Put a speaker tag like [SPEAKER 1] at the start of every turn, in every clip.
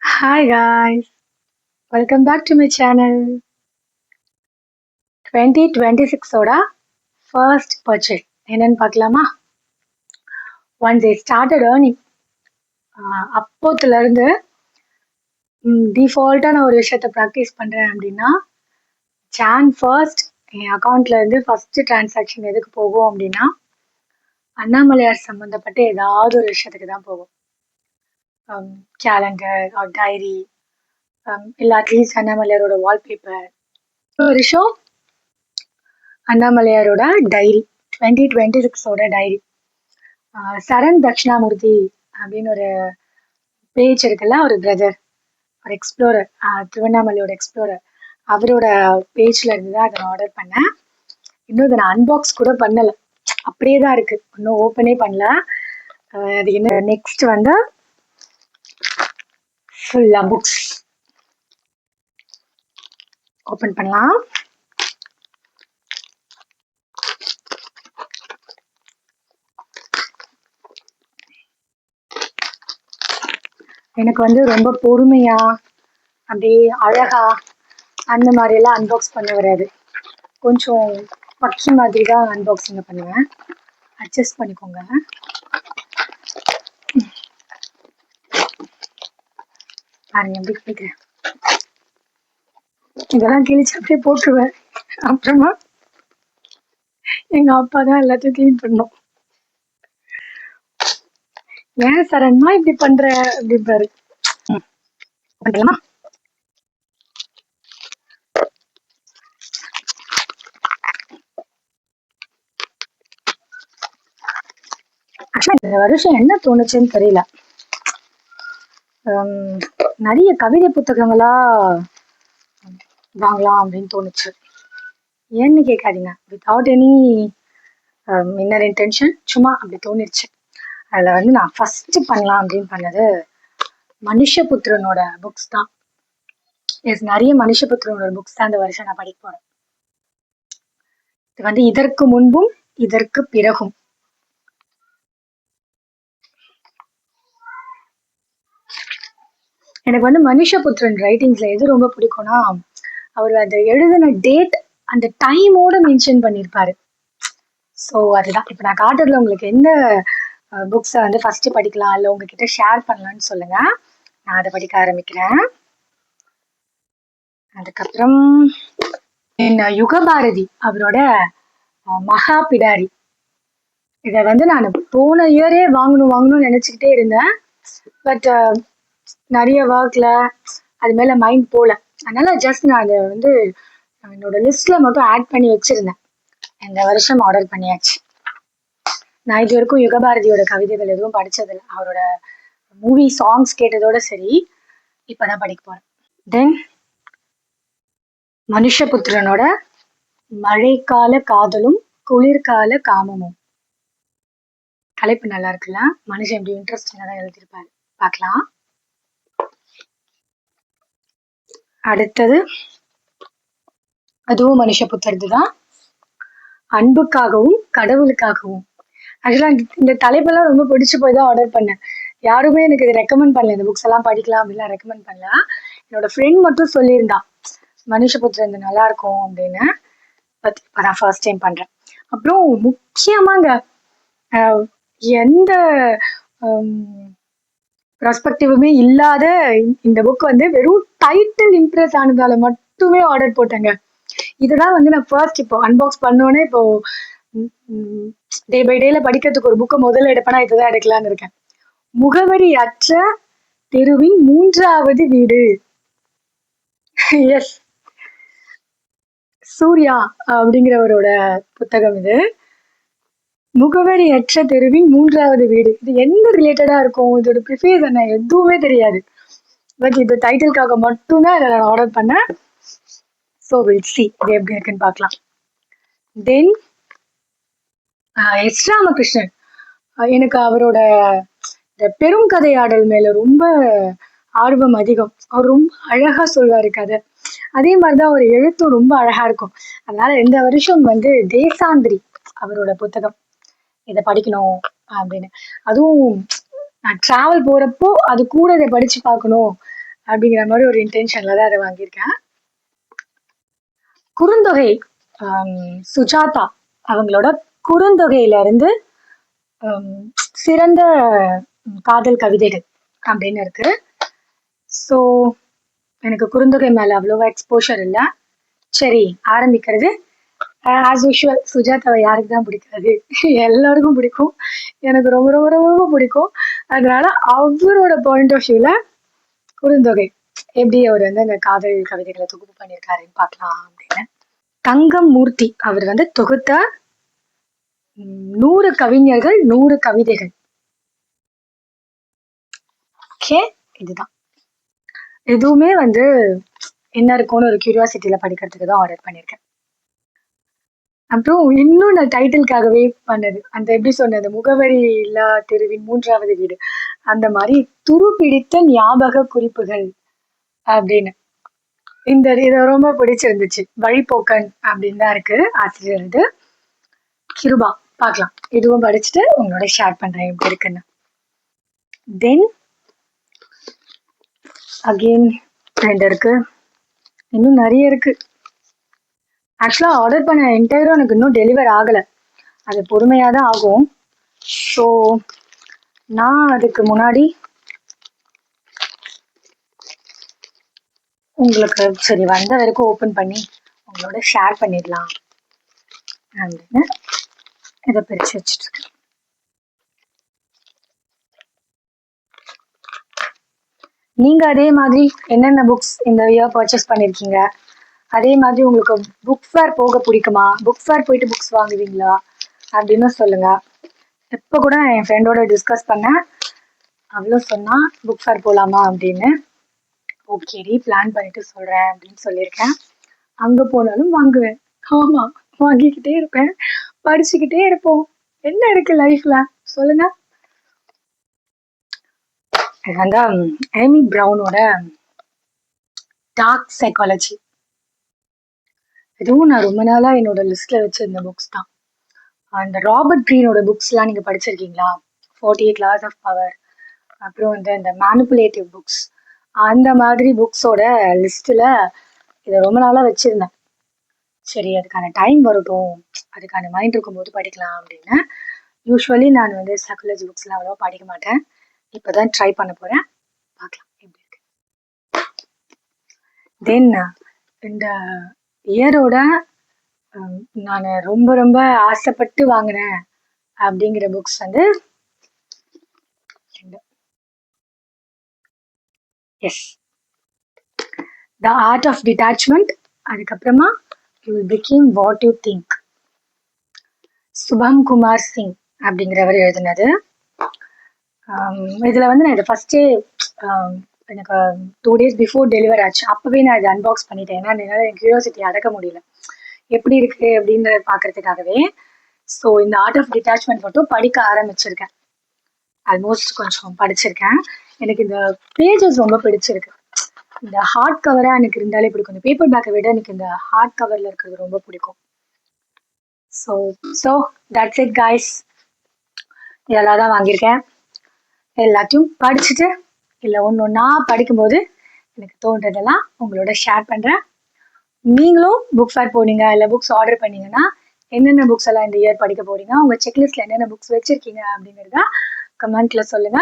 [SPEAKER 1] Hi guys, welcome back to my channel. 2026 ஓட first purchase என்னன்னு பார்க்கலாமா? Once I started earning, அப்போத்துல இருந்து டிஃபால்ட்டா நான் ஒரு விஷயத்த ப்ராக்டிஸ் பண்றேன் அப்படின்னா ஜான் ஃபர்ஸ்ட் என் அக்கௌண்ட்ல இருந்து ஃபர்ஸ்ட் டிரான்சாக்ஷன் எதுக்கு போகும் அப்படின்னா அண்ணாமலையார் சம்பந்தப்பட்ட ஏதாவது ஒரு விஷயத்துக்கு தான் போகும். கேலண்டர் ஆர் டைரி, இல்லை அட்லீஸ்ட் அண்ணாமலையாரோட வால்பேப்பர். ஒரு விஷயம் அண்ணாமலையாரோட டைரி, 2026ஓட டைரி. சரண் தட்சிணாமூர்த்தி அப்படின்னு ஒரு பேஜ் இருக்குல்ல, ஒரு பிரதர், ஒரு எக்ஸ்ப்ளோரர், திருவண்ணாமலையோட எக்ஸ்ப்ளோரர், அவரோட பேஜ்ல இருந்து தான் அதை ஆர்டர் பண்ணேன். இன்னும் இதை நான் அன்பாக்ஸ் கூட பண்ணலை, அப்படியே தான் இருக்கு, இன்னும் ஓப்பனே பண்ணல. அது என்ன, நெக்ஸ்ட் வந்து ஃபுல்லா புக்ஸ் ஓப்பன் பண்ணலாம். எனக்கு வந்து ரொம்ப பொறுமையா அப்படியே அழகா அந்த மாதிரி எல்லாம் அன்பாக்ஸ் பண்ண வராது. கொஞ்சம் பக்கி மாதிரி தான் அன்பாக்சிங் பண்ணுவேன், அட்ஜஸ்ட் பண்ணிக்கோங்க. பாருங்க எப்படி கிழிக்கிறேன். இதெல்லாம் கிழிச்சு அப்படியே போட்டுருவேன். அப்புறமா எங்க அப்பா தான் எல்லாத்தையும் கிளீன் பண்ணும். ஏன் சரண்மா இப்படி பண்ற அப்படின்பாரு. பண்ணலாமா? இந்த வருஷம் என்ன தோணுச்சுன்னு தெரியல, நிறைய கவிதை புத்தகங்களா வாங்கலாம் அப்படின்னு தோணுச்சு. ஏன்னு கேட்காதீங்க, வித்தவுட் எனி இன்னர் இன்டென்ஷன், சும்மா அப்படி தோணிடுச்சு. அதுல வந்து நான் ஃபர்ஸ்ட் பண்ணலாம் அப்படின்னு பண்ணது மனுஷபுத்திரனோட புக்ஸ் தான். எஸ், நிறைய மனுஷபுத்திரனோட புக்ஸ் தான் இந்த வருஷம் நான் படிக்க போறேன். இது வந்து இதற்கு முன்பும் இதற்கு பிறகும். எனக்கு வந்து மனுஷபுத்திரன் ரைட்டிங்ஸ்ல எது ரொம்ப பிடிக்கும்னா, அவர் அந்த எழுதின டேட் அந்த டைமோட மென்ஷன் பண்ணியிருப்பாரு. ஸோ அதுதான் இப்போ நான் காட்டுறதுல உங்களுக்கு எந்த புக்ஸை வந்து ஃபர்ஸ்ட் படிக்கலாம், இல்லை உங்ககிட்ட ஷேர் பண்ணலான்னு சொல்லுங்க, நான் அதை படிக்க ஆரம்பிக்கிறேன். அதுக்கப்புறம் யுகபாரதி அவரோட மகா பிடாரி, இதை வந்து நான் போன இயரே வாங்கணும்னு நினைச்சுக்கிட்டே இருந்தேன். பட் நிறைய ஒர்க்ல அது மேல மைண்ட் போல, அதனால ஜஸ்ட் நான் அதை வந்து என்னோட லிஸ்ட்ல மட்டும் ஆட் பண்ணி வச்சிருந்தேன். இந்த வருஷம் ஆர்டர் பண்ணியாச்சு. நான் இது வரைக்கும் யுகபாரதியோட கவிதைகள் எதுவும் படிச்சதில்லை, அவரோட மூவி சாங்ஸ் கேட்டதோட சரி, இப்பதான் படிக்க போறேன். தென் மனுஷபுத்திரனோட மழைக்கால காதலும் குளிர்கால காமமும். தலைப்பு நல்லா இருக்குல்ல, மனுஷன் எப்படி இன்ட்ரெஸ்டிங்கா தான் எழுதியிருப்பாரு, பார்க்கலாம். அடுத்தது அதுவும் மனுஷபுத்திரது தான், அன்புக்காகவும் கடவுளுக்காகவும். ஆக்சுவலா இந்த தலைப்பெல்லாம் ரொம்ப பிடிச்சு போய் தான் ஆர்டர் பண்ணேன். யாருமே எனக்கு இதை ரெக்கமெண்ட் பண்ணல, இந்த புக்ஸ் எல்லாம் படிக்கலாம் அப்படின்லாம் ரெக்கமெண்ட் பண்ணல. என்னோட ஃப்ரெண்ட் மட்டும் சொல்லியிருந்தான் மனுஷபுத்திரன் இது நல்லா இருக்கும் அப்படின்னு. பட் இப்போ நான் ஃபர்ஸ்ட் டைம் பண்றேன். அப்புறம் முக்கியமாங்க, எந்த ப்ராஸ்பெக்டிவுமே இல்லாத இந்த புக் வந்து வெறும் டைட்டில் இம்ப்ரெஸ் ஆனதால மட்டுமே ஆர்டர் போட்டேங்க. இதுதான் வந்து நான் ஃபர்ஸ்ட் இப்போ அன்பாக்ஸ் பண்ணோன்னே, இப்போ டே பை டேல படிக்கிறதுக்கு ஒரு புக்கை முதல்ல எடுப்பேனா இதுதான் எடுக்கலான்னு இருக்கேன். முகவரி அற்ற தெருவின் மூன்றாவது வீடு. எஸ், சூர்யா அப்படிங்கிறவரோட புத்தகம் இது. முகவரி அற்ற தெருவின் மூன்றாவது வீடு, இது எந்த ரிலேட்டடா இருக்கும், இதோட ப்ரிஃபேஸ் என்ன, எதுவுமே தெரியாது. பட் இது டைட்டிலுக்காக மட்டும்தான் இதை நான் ஆர்டர் பண்ணேன். ஸோ வில் சி இது எப்படி இருக்குன்னு பார்க்கலாம். தென் எஸ் ராமகிருஷ்ணன், எனக்கு அவரோட இந்த பெரும் கதையாடல் மேல ரொம்ப ஆர்வம் அதிகம். அவர் ரொம்ப அழகா சொல்வாரு கதை, அதே மாதிரிதான் அவர் எழுத்தும் ரொம்ப அழகா இருக்கும். அதனால இந்த வருஷம் வந்து தேசாந்திரி அவரோட புத்தகம் இதை படிக்கணும் அப்படின்னு. அதுவும் நான் டிராவல் போறப்போ அது கூட இதை படிச்சு பார்க்கணும் அப்படிங்கிற மாதிரி ஒரு இன்டென்ஷன்ல தான் அதை வாங்கியிருக்கேன். குறுந்தொகை சுஜாதா அவங்களோட குறுந்தொகையில இருந்து சிறந்த காதல் கவிதைகள் அப்படின்னு இருக்கு. ஸோ எனக்கு குறுந்தொகை மேல அவ்வளோவா எக்ஸ்போஷர் இல்லை. சரி, ஆரம்பிக்கிறது. ஆஸ் யூஷுவல் சுஜாதாவை யாருக்கு தான் பிடிக்காது, எல்லாருக்கும் பிடிக்கும். எனக்கு ரொம்ப ரொம்ப ரொம்ப ரொம்ப பிடிக்கும். அதனால அவரோட பாயிண்ட் ஆஃப் வியூல குறுந்தொகை எப்படி அவர் வந்து அந்த காதல் கவிதைகளை தொகுப்பு பண்ணியிருக்காருன்னு பார்க்கலாம் அப்படின்னு. தங்கம் மூர்த்தி அவர் வந்து தொகுத்த 100 கவிஞர்கள் 100 கவிதைகள். ஓகே, இதுதான். எதுவுமே வந்து என்ன இருக்கும்னு ஒரு கியூரியாசிட்டியில படிக்கிறதுக்கு தான் ஆர்டர் பண்ணியிருக்கேன். அப்புறம் இன்னும் நான் டைட்டிலுக்காகவே பண்ணது, அந்த எப்படி சொன்னது, முகவரி இல்லா தெருவின் 3வது வீடு, அந்த மாதிரி துரு பிடித்த ஞாபக குறிப்புகள் அப்படின்னு. இதை ரொம்ப பிடிச்சிருந்துச்சு. வழிபோக்கன் அப்படின்னு தான் இருக்கு ஆசிரியர். இது கிருபா. பார்க்கலாம், இதுவும் படிச்சுட்டு உங்களோட ஷேர் பண்றேன் எப்படி இருக்குன்னு. தென் அகெயின் 2 இருக்கு, இன்னும் நிறைய இருக்கு. ஆக்சுவலா ஆர்டர் பண்ண என்டையரும் எனக்கு இன்னும் டெலிவர் ஆகலை, அது பொறுமையாக தான் ஆகும். ஸோ நான் அதுக்கு முன்னாடி உங்களுக்கு சரி வந்த வரைக்கும் ஓப்பன் பண்ணி உங்களோட ஷேர் பண்ணிடலாம் அப்படின்னு இதை பிரிச்சு வச்சுட்டு இருக்கேன். நீங்க அதே மாதிரி என்னென்ன புக்ஸ் இந்த இயர் பர்ச்சேஸ் பண்ணிருக்கீங்க, அதே மாதிரி உங்களுக்கு புக் ஃபேர் போக பிடிக்குமா, புக் ஃபேர் போயிட்டு புக்ஸ் வாங்குவீங்களா அப்படின்னு சொல்லுங்க. இப்போ கூட என் ஃப்ரெண்டோட டிஸ்கஸ் பண்ணேன், அவ்வளோ சொன்னா புக் ஃபேர் போகலாமா அப்படின்னு. ஓகேடி, பிளான் பண்ணிட்டு சொல்றேன் அப்படின்னு சொல்லியிருக்கேன். அங்க போனாலும் வாங்குவேன். ஆமா, வாங்கிக்கிட்டே இருப்பேன், படிச்சுக்கிட்டே இருப்போம். என்ன இருக்கு லைஃப்ல சொல்லுங்க. அந்த ஏமி பிரவுனோட டார்க் சைக்காலஜி, இதுவும் நான் ரொம்ப நாளா என்னோட லிஸ்ட்ல வச்சிருந்த புக்ஸ் தான். அந்த ராபர்ட் கிரீனோட புக்ஸ் எல்லாம் நீங்க படிச்சிருக்கீங்களா? 48 Laws of Power, அப்புறம் வந்து இந்த மேனிப்புலேட்டிவ் புக்ஸ், அந்த மாதிரி புக்ஸோட லிஸ்ட்ல இதை ரொம்ப நாளா வச்சிருந்தேன். சரி, அதுக்கான டைம் வரட்டும், அதுக்கான மைண்ட் இருக்கும்போது படிக்கலாம் அப்படின்னு. யூஸ்வலி நான் வந்து சைக்காலஜி புக்ஸ்லாம் அவ்வளோவா படிக்க மாட்டேன். இப்போதான் ட்ரை பண்ண போறேன், பார்க்கலாம் எப்படி இருக்கு. தென் இந்த இயரோட நான் ரொம்ப ரொம்ப ஆசைப்பட்டு வாங்கினேன் அப்படிங்கிற புக்ஸ் வந்து yes, the art of detachment, அதுக்கப்புறமா you will become what you think, Shubham Kumar Singh அப்படிங்கிறவர் எழுதினது. இதுல வந்து நான் இதை ஃபர்ஸ்டே எனக்கு 2 days பிஃபோர் டெலிவர் ஆச்சு, அப்பவே நான் இதை அன்பாக்ஸ் பண்ணிட்டேன். ஏன்னா என்னால் என் கியூரியாசிட்டி அடக்க முடியல எப்படி இருக்கு அப்படின்றத பார்க்கறதுக்காகவே. ஸோ இந்த ஆர்ட் ஆஃப் டிட்டாச்மெண்ட் மட்டும் படிக்க ஆரம்பிச்சிருக்கேன், ஆல்மோஸ்ட் கொஞ்சம் படிச்சிருக்கேன். எனக்கு இந்த பேஜஸ் ரொம்ப பிடிச்சிருக்கு. இந்த ஹார்ட் கவரா எனக்கு இருந்தாலே பிடிக்கும், இந்த பேப்பர் பேக்கை விட எனக்கு இந்த ஹார்ட் கவர்ல இருக்கிறது ரொம்ப பிடிக்கும். ஸோ தட்ஸ் இட் கைஸ், இதெல்லாம் தான் வாங்கியிருக்கேன். எல்லாத்தையும் படிச்சுட்டு இல்லை ஒன்று ஒன்றா படிக்கும்போது எனக்கு தோன்றதெல்லாம் உங்களோட ஷேர் பண்ணுறேன். நீங்களும் புக் ஃபேர் போனீங்க இல்லை புக்ஸ் ஆர்டர் பண்ணீங்கன்னா என்னென்ன புக்ஸ் எல்லாம் இந்த இயர் படிக்க போறீங்க, உங்கள் செக்லிஸ்ட்ல என்னென்ன புக்ஸ் வச்சிருக்கீங்க அப்படிங்கிறத கமெண்ட்ல சொல்லுங்க.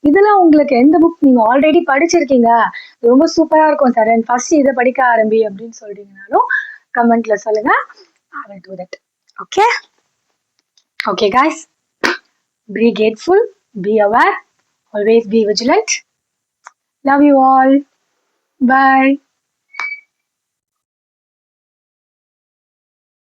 [SPEAKER 1] இதுல உங்களுக்கு எந்த புக் நீங்க ஆல்ரெடி படிச்சிருக்கீங்க, ரொம்ப சூப்பரா இருக்கும் சார், ஃபர்ஸ்ட் இதை படிக்க ஆரம்பி அப்படின்னு சொல்றீங்கனாலும் கமெண்ட்ல சொல்லுங்க. I will do that. Okay? Okay guys, be grateful, be aware, always be vigilant. Love you all. Bye.